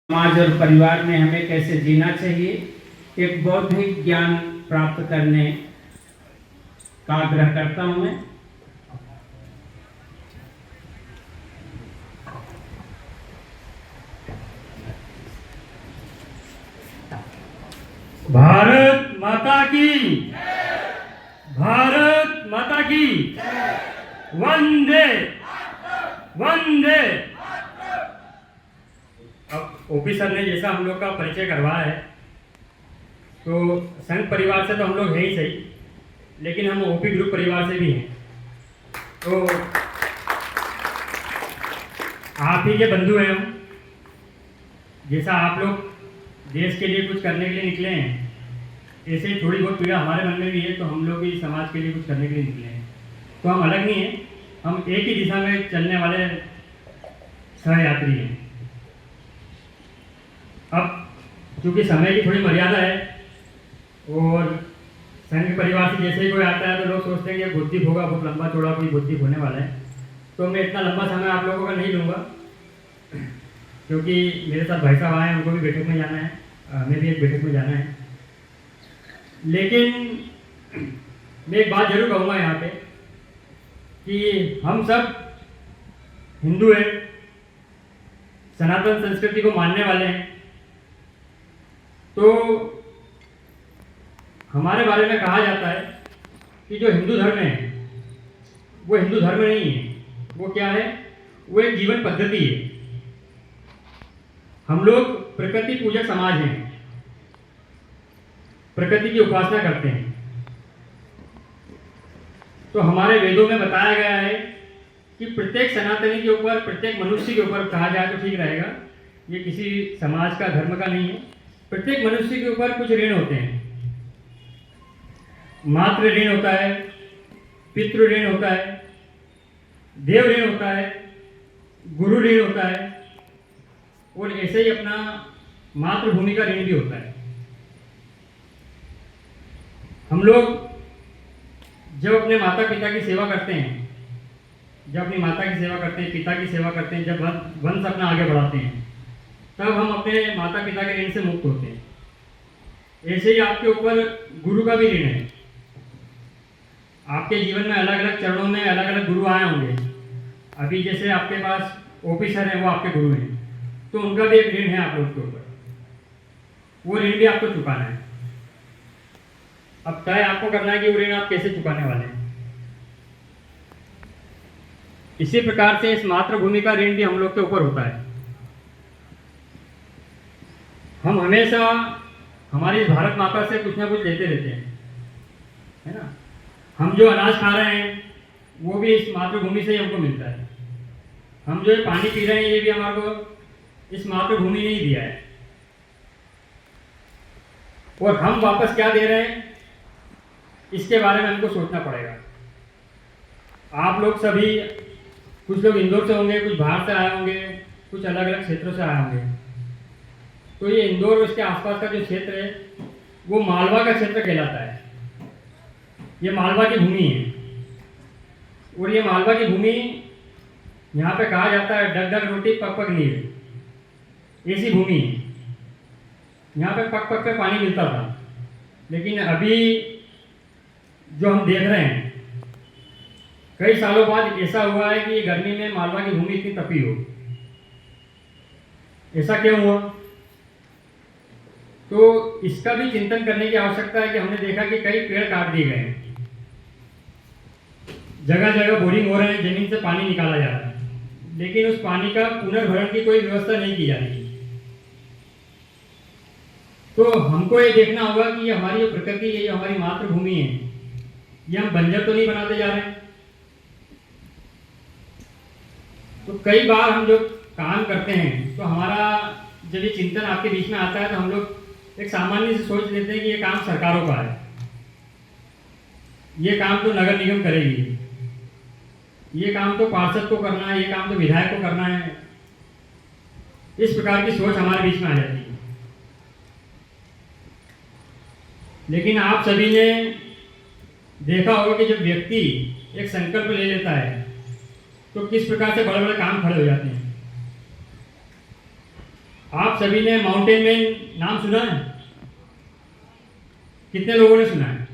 समाज और परिवार में हमें कैसे जीना चाहिए, एक बौद्धिक ज्ञान प्राप्त करने का आग्रह करता हूं मैं। भारत माता की, भारत माता की, वंदे वंदे। अब ओपी सर ने जैसा हम लोग का परिचय करवाया है, तो संघ परिवार से तो हम लोग हैं ही सही, लेकिन हम ओपी ग्रुप परिवार से भी हैं। तो आप ही के बंधु हैं हम। जैसा आप लोग देश के लिए कुछ करने के लिए निकले हैं, ऐसे ही थोड़ी बहुत पीड़ा हमारे मन में भी है, तो हम लोग भी समाज के लिए कुछ करने के लिए निकले हैं। तो हम अलग नहीं हैं, हम एक ही दिशा में चलने वाले सहयात्री हैं। अब चूंकि समय की थोड़ी मर्यादा है और संघ परिवार से जैसे ही कोई आता है तो लोग सोचते हैं कि बुद्धि होगा, बहुत लंबा चौड़ा कोई बुद्धि होने वाला है, तो मैं इतना लंबा समय आप लोगों का नहीं लूँगा, क्योंकि मेरे साथ भाई साहब आए हैं, उनको भी बैठक में जाना है, हमें भी एक बैठक में जाना है। लेकिन मैं एक बात जरूर कहूँगा यहाँ पे कि हम सब हिंदू हैं, सनातन संस्कृति को मानने वाले हैं। तो हमारे बारे में कहा जाता है कि जो हिंदू धर्म है वो हिंदू धर्म नहीं है, वो क्या है, वो एक जीवन पद्धति है। हम लोग प्रकृति पूजक समाज हैं, प्रकृति की उपासना करते हैं। तो हमारे वेदों में बताया गया है कि प्रत्येक सनातनी के ऊपर, प्रत्येक मनुष्य के ऊपर, कहा जाए तो ठीक रहेगा, ये किसी समाज का धर्म का नहीं है, प्रत्येक मनुष्य के ऊपर कुछ ऋण होते हैं। मातृ ऋण होता है, पितृ ऋण होता है, देव ऋण होता है, गुरु ऋण होता है, और ऐसे ही अपना मातृभूमि का ऋण भी होता है। हम लोग जब अपने माता पिता की सेवा करते हैं, जब अपनी माता की सेवा करते हैं, पिता की सेवा करते हैं, जब वंश अपना आगे बढ़ाते हैं, तब हम अपने माता पिता के ऋण से मुक्त होते हैं। ऐसे ही आपके ऊपर गुरु का भी ऋण है। आपके जीवन में अलग अलग चरणों में अलग अलग गुरु आए होंगे। अभी जैसे आपके पास ओपी सर है, वो आपके गुरु हैं, तो उनका भी एक ऋण है आप लोग के ऊपर, वो ऋण भी आपको चुकाना है। अब तय आपको करना है कि वो ऋण आप कैसे चुकाने वाले हैं। इसी प्रकार से इस मातृभूमि का ऋण भी हम लोग के ऊपर होता है। हम हमेशा हमारी भारत माता से कुछ ना कुछ लेते रहते हैं, है ना। हम जो अनाज खा रहे हैं वो भी इस मातृभूमि से ही हमको मिलता है। हम जो पानी पी रहे हैं ये भी हमारे को इस मातृभूमि ने ही दिया है। और हम वापस क्या दे रहे हैं, इसके बारे में हमको सोचना पड़ेगा। आप लोग सभी, कुछ लोग इंदौर से होंगे, कुछ बाहर से आए होंगे, कुछ अलग अलग क्षेत्रों से आए होंगे। तो ये इंदौर और इसके आसपास का जो क्षेत्र है वो मालवा का क्षेत्र कहलाता है। ये मालवा की भूमि है, और ये मालवा की भूमि, यहाँ पे कहा जाता है डग डग रोटी पक पक नीर, ऐसी भूमि है। यहाँ पे पक पक पे पानी मिलता था, लेकिन अभी जो हम देख रहे हैं, कई सालों बाद ऐसा हुआ है कि गर्मी में मालवा की भूमि इतनी तपी हो। ऐसा क्यों हुआ? तो इसका भी चिंतन करने की आवश्यकता है कि हमने देखा कि कई पेड़ काट दिए गए हैं, जगह जगह बोरिंग हो रहे हैं, जमीन से पानी निकाला जा रहा है, लेकिन उस पानी का पुनर्भरण की कोई व्यवस्था नहीं की जा रही। तो हमको ये देखना होगा कि ये हमारी जो प्रकृति है, ये हमारी मातृभूमि है, ये हम बंजर तो नहीं बनाते जा रहे हैं। तो कई बार हम जो काम करते हैं, तो हमारा जब ये चिंतन आपके बीच में आता है, तो हम लोग एक सामान्य से सोच लेते हैं कि ये काम सरकारों का है, ये काम तो नगर निगम करेगी, ये काम तो पार्षद को करना है, ये काम तो विधायक को करना है। इस प्रकार की सोच हमारे बीच में आ जाती है। लेकिन आप सभी ने देखा होगा कि जब व्यक्ति एक संकल्प ले लेता है तो किस प्रकार से बड़े बड़े काम खड़े हो जाते हैं। आप सभी ने माउंटेन मैन नाम सुना है? कितने लोगों ने सुना है?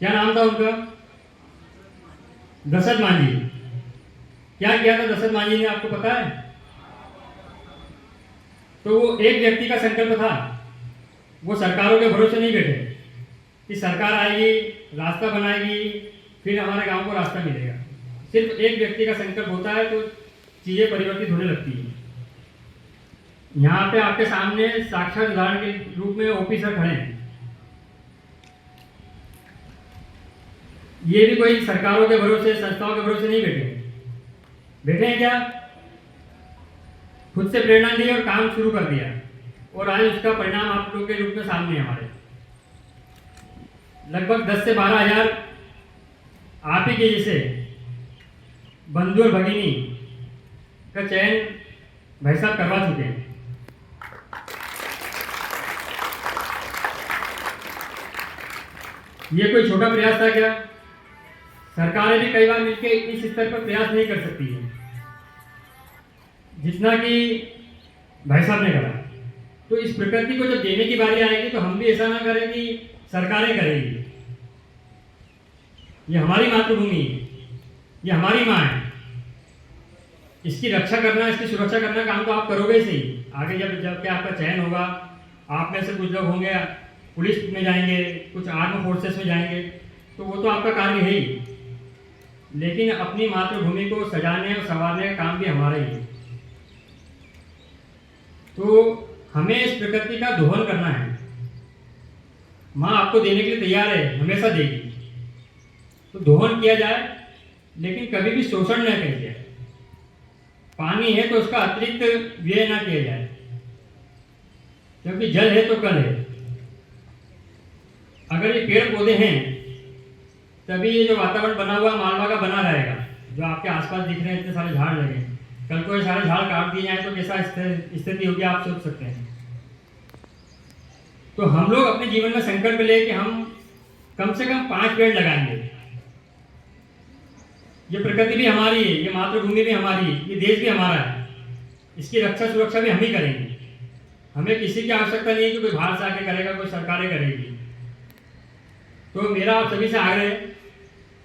क्या नाम था उनका? दशरथ मांझी। क्या किया था दशरथ मांझी ने, आपको पता है? तो वो एक व्यक्ति का संकल्प था। वो सरकारों के भरोसे नहीं बैठे कि सरकार आएगी, रास्ता बनाएगी, फिर हमारे गांव को रास्ता मिलेगा। सिर्फ एक व्यक्ति का संकल्प होता है तो चीजें परिवर्तित होने लगती हैं। यहाँ पे आपके सामने साक्षात उदाहरण के रूप में ओपी सर खड़े हैं। ये भी कोई सरकारों के भरोसे, संस्थाओं के भरोसे नहीं बैठे हैं क्या? खुद से प्रेरणा ली और काम शुरू कर दिया, और आज उसका परिणाम आप लोगों के रूप में सामने है हमारे। लगभग 10 से 12 हजार आप ही के जैसे बंधु और भगिनी का चयन भाई साहब करवा चुके हैं। ये कोई छोटा प्रयास था क्या? सरकारें भी कई बार मिलकर इस स्तर पर प्रयास नहीं कर सकती है जितना कि भाई साहब ने करा। तो इस प्रकृति को जब देने की बारी आएगी तो हम भी ऐसा ना करें कि सरकारें करेंगी। ये हमारी मातृभूमि है, ये हमारी माँ है। इसकी रक्षा करना, इसकी सुरक्षा करना काम तो आप करोगे सही। आगे जब क्या आपका चयन होगा, आप में से कुछ लोग होंगे पुलिस में जाएंगे, कुछ आर्म फोर्सेस में जाएंगे, तो वो तो आपका कार्य है ही, लेकिन अपनी मातृभूमि को सजाने और संवारने का काम भी हमारा ही है। तो हमें इस प्रकृति का दोहन करना है। माँ आपको देने के लिए तैयार है, हमेशा देगी, तो दोहन किया जाए, लेकिन कभी भी शोषण न किया जाए। पानी है तो उसका अतिरिक्त व्यय ना किया जाए, क्योंकि जल है तो कल है। अगर ये पेड़ पौधे हैं तभी ये जो वातावरण बना हुआ मालवा का बना रहेगा। जो आपके आसपास दिख रहे हैं इतने सारे झाड़ लगे, कल को ये सारे झाड़ काट दिए जाए तो कैसा स्थिति होगी आप सोच सकते हैं। तो हम लोग अपने जीवन में संकल्प ले कि हम कम से कम 5 पेड़ लगाएंगे। ये प्रकृति भी हमारी है, ये मातृभूमि भी हमारी है, ये देश भी हमारा है। इसकी रक्षा सुरक्षा भी हम ही करेंगे। हमें किसी की आवश्यकता नहीं है कि कोई बाहर से आके करेगा, कोई सरकारें करेगी। तो मेरा आप सभी से आग्रह है,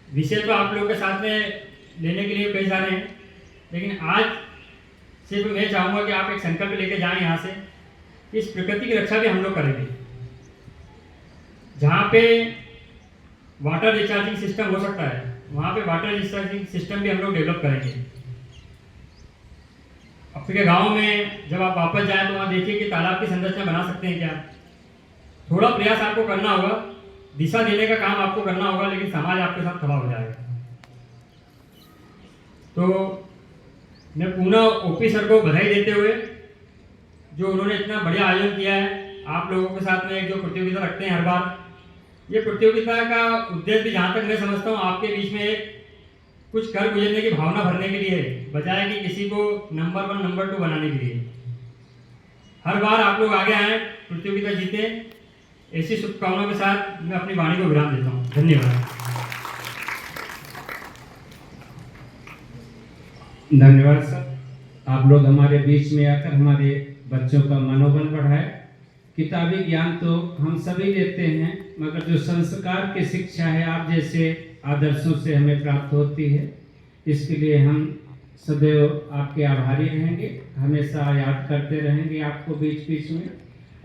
विषय तो आप लोगों के साथ में लेने के लिए कई सारे हैं, लेकिन आज सिर्फ मैं चाहूँगा कि आप एक संकल्प लेके जाएं यहाँ से, इस प्रकृति की रक्षा भी हम लोग करेंगे। जहाँ पे वाटर रिचार्जिंग सिस्टम हो सकता है, वहाँ पे वाटर रिचार्जिंग सिस्टम भी हम लोग डेवलप करेंगे। आपके गांव में जब आप वापस जाएं तो वहाँ देखिए कि तालाब की संरचना बना सकते हैं क्या। थोड़ा प्रयास आपको करना होगा, दिशा देने का काम आपको करना होगा, लेकिन समाज आपके साथ खड़ा हो जाएगा। तो मैं पुनः ओपी सर को बधाई देते हुए, जो उन्होंने इतना बढ़िया आयोजन किया है, आप लोगों के साथ में एक जो प्रतियोगिता रखते हैं हर बार, ये प्रतियोगिता का उद्देश्य भी जहाँ तक मैं समझता हूँ आपके बीच में एक कुछ कर गुजरने की भावना भरने के लिए, बजाय कि किसी को नंबर 1 नंबर 2 बनाने के लिए। हर बार आप लोग आगे आए, प्रतियोगिता जीते। ऐसी शुभकामनाओं के साथ मैं अपनी वाणी को विराम देता हूँ। धन्यवाद। धन्यवाद सर, आप लोग हमारे बीच में आकर हमारे बच्चों का मनोबल बढ़ाए। किताबी ज्ञान तो हम सभी लेते हैं, मगर जो संस्कार की शिक्षा है आप जैसे आदर्शों से हमें प्राप्त होती है, इसके लिए हम सदैव आपके आभारी रहेंगे। हमेशा याद करते रहेंगे आपको बीच बीच में,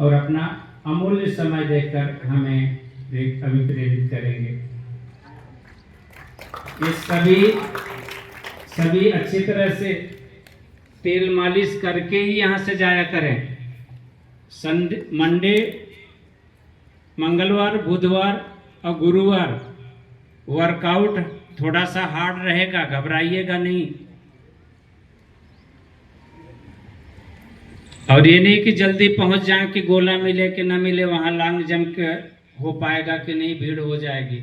और अपना अमूल्य समय देकर हमें अभिप्रेरित करेंगे। ये सभी अच्छी तरह से तेल मालिश करके ही यहाँ से जाया करें। मंडे, मंगलवार, बुधवार और गुरुवार वर्कआउट थोड़ा सा हार्ड रहेगा, घबराइएगा नहीं। और ये नहीं कि जल्दी पहुंच जाए कि गोला मिले कि ना मिले, वहाँ लॉन्ग जंप हो पाएगा कि नहीं, भीड़ हो जाएगी।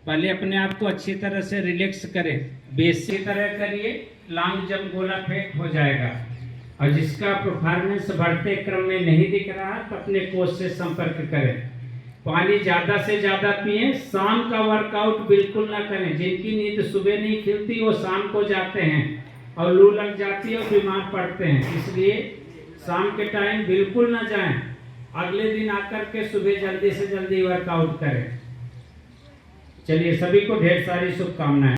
पहले अपने आप को अच्छी तरह से रिलैक्स करें, बेसिक तरह करिए, लॉन्ग जंप गोला फेंक हो जाएगा। और जिसका परफॉर्मेंस बढ़ते क्रम में नहीं दिख रहा है तो अपने कोच से संपर्क करें। पानी ज़्यादा से ज़्यादा पिएं। शाम का वर्कआउट बिल्कुल ना करें। जिनकी नींद सुबह नहीं खिलती वो शाम को जाते हैं और लू लग जाती है और बीमार पड़ते हैं। इसलिए शाम के टाइम बिल्कुल ना जाएं, अगले दिन आकर के सुबह जल्दी से जल्दी वर्कआउट करें। चलिए, सभी को ढेर सारी शुभकामनाएं।